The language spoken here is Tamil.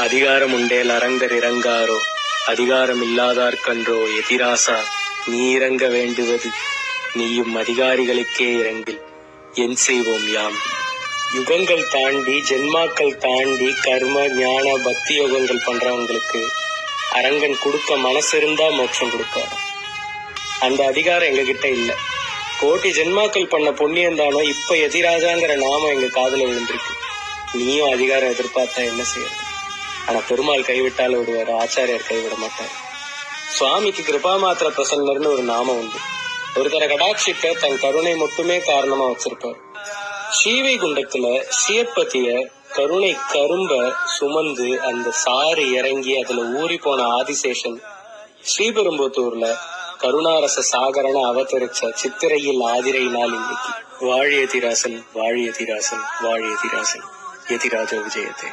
அதிகாரம் உண்டேல் அரங்கர் இறங்காரோ, அதிகாரம் இல்லாதார்கன்றோ எதிராசா நீ இறங்க வேண்டுவது, நீயும் அதிகாரிகளுக்கே இறங்கில் என் செய்வோம் யாம். யுகங்கள் தாண்டி ஜென்மாக்கள் தாண்டி கர்ம ஞான பக்தி யோகங்கள் பண்றவங்களுக்கு அரங்கன் கொடுக்க மனசு இருந்தா மோட்சம் கொடுப்பாரு. அந்த அதிகாரம் எங்க கிட்ட இல்ல. கோட்டி ஜென்மாக்கள் பண்ண புண்ணியம் தானோ இப்ப எதிராஜாங்கிற நாமம் எங்க காதுல விழுந்திருக்கு. நீயும் அதிகாரம் எதிர்பார்த்தா என்ன செய்யறது? ஆனா பெருமாள் கைவிட்டால விடுவாரு, ஆச்சாரியார் கைவிட மாட்டார். சுவாமிக்கு கிருபா மாத்திர பிரசன்னர்னு ஒரு நாமம் உண்டு. ஒருத்தர கடாட்சிக்க தன் கருணை மட்டுமே காரணமா வச்சிருப்பார். ஸ்ரீவைகுண்டத்துல சிவபதிய கருணை கரும்ப சுமந்து அந்த சாறு இறங்கி அதுல ஊறி போன ஆதிசேஷன் ஸ்ரீபெரும்புத்தூர்ல கருணாரச சாகரன அவதரிச்ச சித்திரையில் ஆதிரை நாள் இன்னைக்கு. வாழியதிராசன் வாழியதிராசன் வாழியதிராசன், யதிராஜ விஜயத்தை.